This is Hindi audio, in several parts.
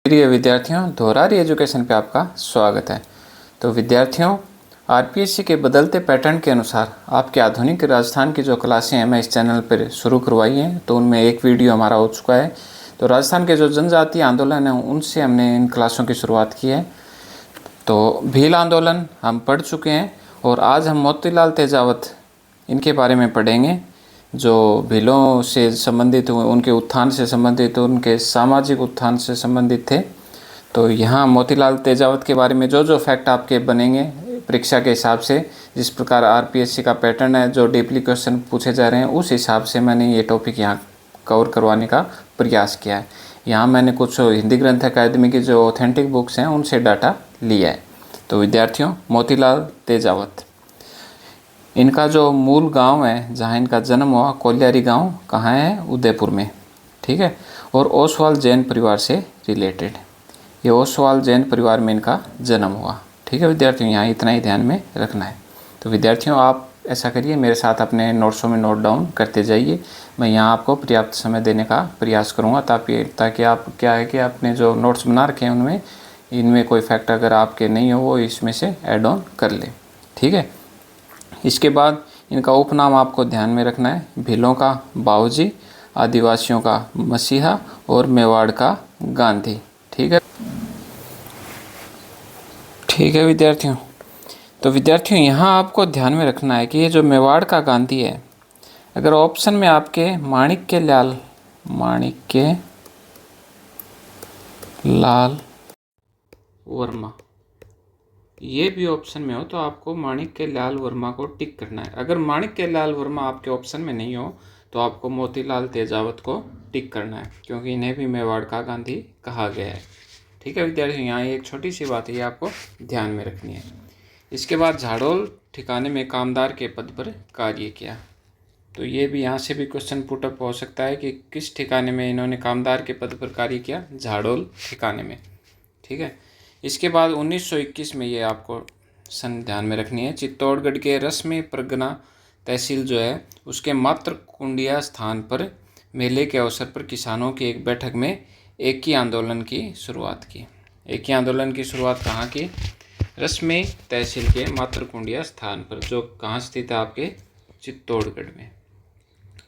प्रिय विद्यार्थियों, धोरारी एजुकेशन पे आपका स्वागत है। तो विद्यार्थियों, आरपीएससी के बदलते पैटर्न के अनुसार आपके आधुनिक राजस्थान की जो क्लासें हैं मैं इस चैनल पर शुरू करवाई हैं, तो उनमें एक वीडियो हमारा हो चुका है। तो राजस्थान के जो जनजातीय आंदोलन हैं उनसे हमने इन क्लासों की शुरुआत की है। तो भील आंदोलन हम पढ़ चुके हैं और आज हम मोतीलाल तेजावत इनके बारे में पढ़ेंगे, जो भीलों से संबंधित हुए, उनके उत्थान से संबंधित, उनके सामाजिक उत्थान से संबंधित थे। तो यहाँ मोतीलाल तेजावत के बारे में जो जो फैक्ट आपके बनेंगे परीक्षा के हिसाब से, जिस प्रकार आरपीएससी का पैटर्न है, जो डीपली क्वेश्चन पूछे जा रहे हैं, उस हिसाब से मैंने ये टॉपिक यहाँ कवर करवाने का प्रयास किया है। यहाँ मैंने कुछ हिंदी ग्रंथ अकादमी की जो ऑथेंटिक बुक्स हैं उनसे डाटा लिया है। तो विद्यार्थियों, मोतीलाल तेजावत, इनका जो मूल गांव है जहां इनका जन्म हुआ, कोल्यारी गांव कहाँ है? उदयपुर में, ठीक है। और ओसवाल जैन परिवार से रिलेटेड, ये ओसवाल जैन परिवार में इनका जन्म हुआ, ठीक है विद्यार्थियों। यहाँ इतना ही ध्यान में रखना है। तो विद्यार्थियों, आप ऐसा करिए, मेरे साथ अपने नोट्सों में नोट डाउन करते जाइए। मैं यहाँ आपको पर्याप्त समय देने का प्रयास करूँगा ताकि आप क्या है कि आपने जो नोट्स बना रखे हैं उनमें इनमें कोई फैक्ट अगर आपके नहीं हो वो इसमें से ऐड ऑन कर ले, ठीक है। इसके बाद इनका उपनाम आपको ध्यान में रखना है। भीलों का बाऊजी, आदिवासियों का मसीहा और मेवाड़ का गांधी, ठीक है। ठीक है विद्यार्थियों, तो विद्यार्थियों यहाँ आपको ध्यान में रखना है कि ये जो मेवाड़ का गांधी है, अगर ऑप्शन में आपके माणिक्य लाल वर्मा ये भी ऑप्शन में हो तो आपको माणिक्य लाल वर्मा को टिक करना है। अगर माणिक्य लाल वर्मा आपके ऑप्शन में नहीं हो तो आपको मोतीलाल तेजावत को टिक करना है, क्योंकि इन्हें भी मेवाड़ का गांधी कहा गया है, ठीक है विद्यार्थियों। यहाँ एक छोटी सी बात है, ये आपको ध्यान में रखनी है। इसके बाद झाड़ोल ठिकाने में कामदार के पद पर कार्य किया, तो ये भी यहाँ से भी क्वेश्चन पुटअप हो सकता है कि किस ठिकाने में इन्होंने कामदार के पद पर कार्य किया? झाड़ोल ठिकाने में, ठीक है। इसके बाद 1921 में ये आपको सन ध्यान में रखनी है। चित्तौड़गढ़ के रश्मि परगना तहसील जो है उसके मात्र कुंडिया स्थान पर मेले के अवसर पर किसानों की एक बैठक में एकी आंदोलन की शुरुआत की। एकी आंदोलन की शुरुआत कहाँ की? रश्मि तहसील के मात्र कुंडिया स्थान पर, जो कहाँ स्थित है? आपके चित्तौड़गढ़ में।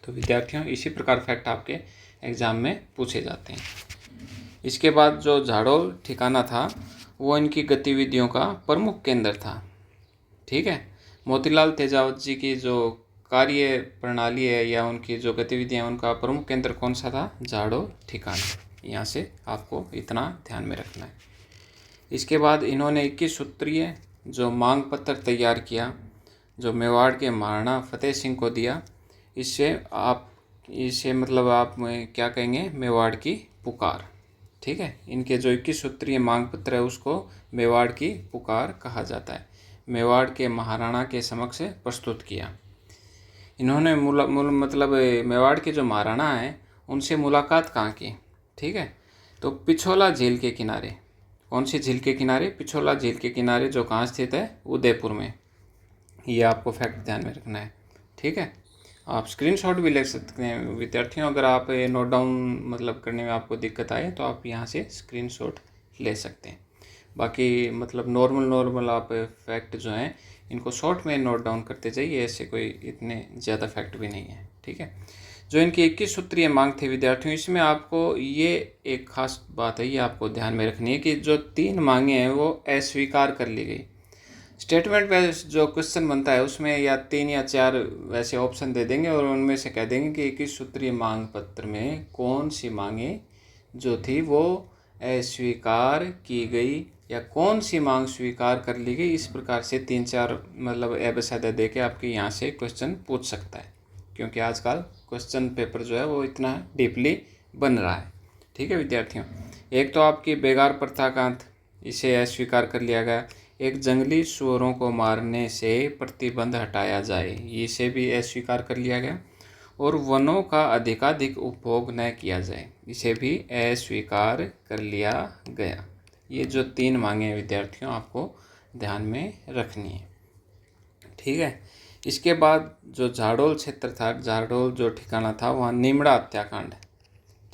तो विद्यार्थियों, इसी प्रकार फैक्ट आपके एग्जाम में पूछे जाते हैं। इसके बाद जो झाड़ोल ठिकाना था वो इनकी गतिविधियों का प्रमुख केंद्र था, ठीक है। मोतीलाल तेजावत जी की जो कार्य प्रणाली है या उनकी जो गतिविधियां हैं उनका प्रमुख केंद्र कौन सा था? झाड़ोल ठिकाना। यहाँ से आपको इतना ध्यान में रखना है। इसके बाद इन्होंने 21 सूत्रीय जो मांग पत्र तैयार किया, जो मेवाड़ के महाराणा फतेह सिंह को दिया। इसे मतलब आप क्या कहेंगे? मेवाड़ की पुकार, ठीक है। इनके जो 21 सूत्रीय मांग पत्र है उसको मेवाड़ की पुकार कहा जाता है। मेवाड़ के महाराणा के समक्ष प्रस्तुत किया इन्होंने। मतलब मेवाड़ के जो महाराणा हैं उनसे मुलाकात कहाँ की? ठीक है, तो पिछोला झील के किनारे। कौन सी झील के किनारे? पिछोला झील के किनारे, जो कहाँ स्थित है? उदयपुर में। ये आपको फैक्ट ध्यान में रखना है, ठीक है। आप स्क्रीनशॉट भी ले सकते हैं विद्यार्थियों, अगर आप नोट डाउन मतलब करने में आपको दिक्कत आए तो आप यहाँ से स्क्रीनशॉट ले सकते हैं। बाकी मतलब नॉर्मल आप फैक्ट जो हैं इनको शॉर्ट में नोट डाउन करते जाइए, ऐसे कोई इतने ज़्यादा फैक्ट भी नहीं है, ठीक है। जो इनकी 21 सूत्रीय मांग थी विद्यार्थियों, इसमें आपको ये एक खास बात है, ये आपको ध्यान में रखनी है कि जो 3 मांगें हैं वो अस्वीकार कर ली गई। स्टेटमेंट पे जो क्वेश्चन बनता है उसमें या 3 या 4 वैसे ऑप्शन दे देंगे और उनमें से कह देंगे कि 21 सूत्रीय मांग पत्र में कौन सी मांगें जो थी वो अस्वीकार की गई या कौन सी मांग स्वीकार कर ली गई। इस प्रकार से 3-4 मतलब एबसादा दे के आपके यहाँ से क्वेश्चन पूछ सकता है, क्योंकि आजकल क्वेश्चन पेपर जो है वो इतना डीपली बन रहा है, ठीक है विद्यार्थियों। एक तो आपकी बेगार प्रथा का अंत, इसे अस्वीकार कर लिया गया। एक जंगली सुअरों को मारने से प्रतिबंध हटाया जाए, इसे भी अस्वीकार कर लिया गया। और वनों का अधिकाधिक उपभोग न किया जाए, इसे भी अस्वीकार कर लिया गया। ये जो 3 मांगे विद्यार्थियों आपको ध्यान में रखनी है, ठीक है। इसके बाद जो झाड़ोल क्षेत्र था, झाड़ोल जो ठिकाना था वहाँ निमड़ा हत्याकांड,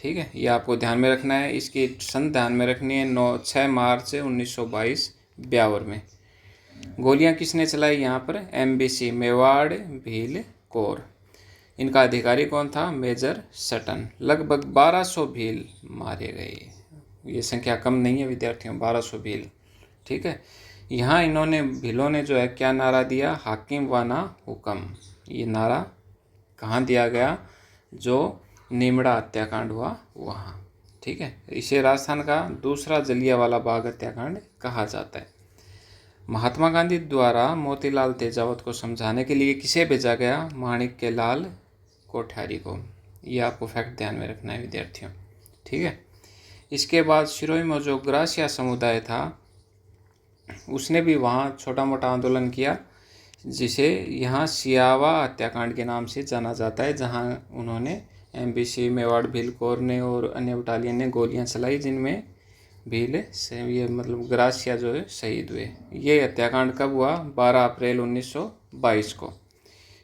ठीक है, ये आपको ध्यान में रखना है। इसकी सन ध्यान में रखनी है, 6 मार्च 1922 ब्यावर में। गोलियां किसने चलाई यहाँ पर? MBC Mewar Bhil corps. इनका अधिकारी कौन था? Major Sutton. लगभग 1200 भील मारे गए। ये संख्या कम नहीं है विद्यार्थियों, 1200 भील। ठीक है, यहाँ इन्होंने भीलों ने जो है क्या नारा दिया? हाकिम वाना हुक्म। ये नारा कहाँ दिया गया? जो निमड़ा हत्याकांड हुआ वहाँ। ठीक है, इसे राजस्थान का दूसरा जलियांवाला बाग हत्याकांड कहा जाता है। महात्मा गांधी द्वारा मोतीलाल तेजावत को समझाने के लिए किसे भेजा गया? माणिक्य लाल कोठारी को। ये आपको फैक्ट ध्यान में रखना है विद्यार्थियों। ठीक है, इसके बाद सिरोही में जो ग्रासिया समुदाय था उसने भी वहाँ छोटा मोटा आंदोलन किया, जिसे यहाँ सियावा हत्याकांड के नाम से जाना जाता है, जहाँ उन्होंने MBC मेवाड़ भील कोर ने और अन्य बटालियन ने गोलियां चलाई, जिनमें भील से ये मतलब ग्रासिया जो है शहीद हुए। ये हत्याकांड कब हुआ? 12 अप्रैल 1922 को।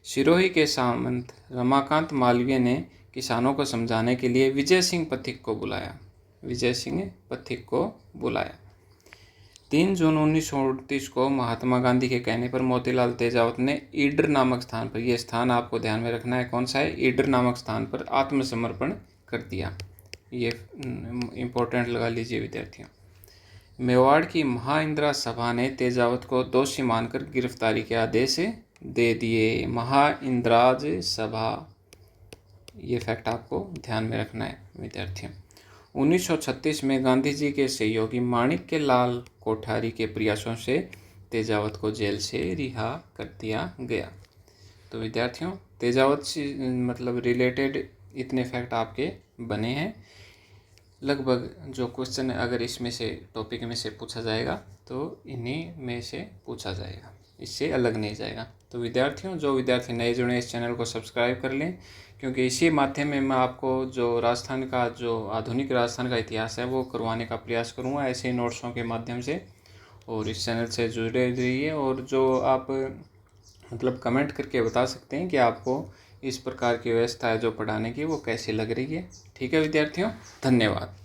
सिरोही के सामंत रमाकांत मालवीय ने किसानों को समझाने के लिए विजय सिंह पथिक को बुलाया। विजय सिंह पथिक को बुलाया। 3 जून 1929 को महात्मा गांधी के कहने पर मोतीलाल तेजावत ने ईडर नामक स्थान पर, यह स्थान आपको ध्यान में रखना है कौन सा है? ईडर नामक स्थान पर आत्मसमर्पण कर दिया। ये इम्पोर्टेंट लगा लीजिए विद्यार्थियों। मेवाड़ की महाइंदिरा सभा ने तेजावत को दोषी मानकर गिरफ्तारी के आदेश दे दिए। महाइंदिराज सभा, ये फैक्ट आपको ध्यान में रखना है विद्यार्थियों। 1936 में गांधी जी के सहयोगी माणिक्य लाल कोठारी के प्रयासों से तेजावत को जेल से रिहा कर दिया गया। तो विद्यार्थियों, तेजावत से मतलब रिलेटेड इतने फैक्ट आपके बने हैं। लगभग जो क्वेश्चन अगर इसमें से टॉपिक में से पूछा जाएगा तो इन्हीं में से पूछा जाएगा, इससे अलग नहीं जाएगा। तो विद्यार्थियों, जो विद्यार्थी नए जुड़े इस चैनल को सब्सक्राइब कर लें, क्योंकि इसी माध्यम में मैं आपको जो राजस्थान का, जो आधुनिक राजस्थान का इतिहास है वो करवाने का प्रयास करूँगा ऐसे नोट्सों के माध्यम से। और इस चैनल से जुड़े रहिए, और जो आप मतलब कमेंट करके बता सकते हैं कि आपको इस प्रकार की व्यवस्था है जो पढ़ाने की वो कैसी लग रही है। ठीक है विद्यार्थियों, धन्यवाद।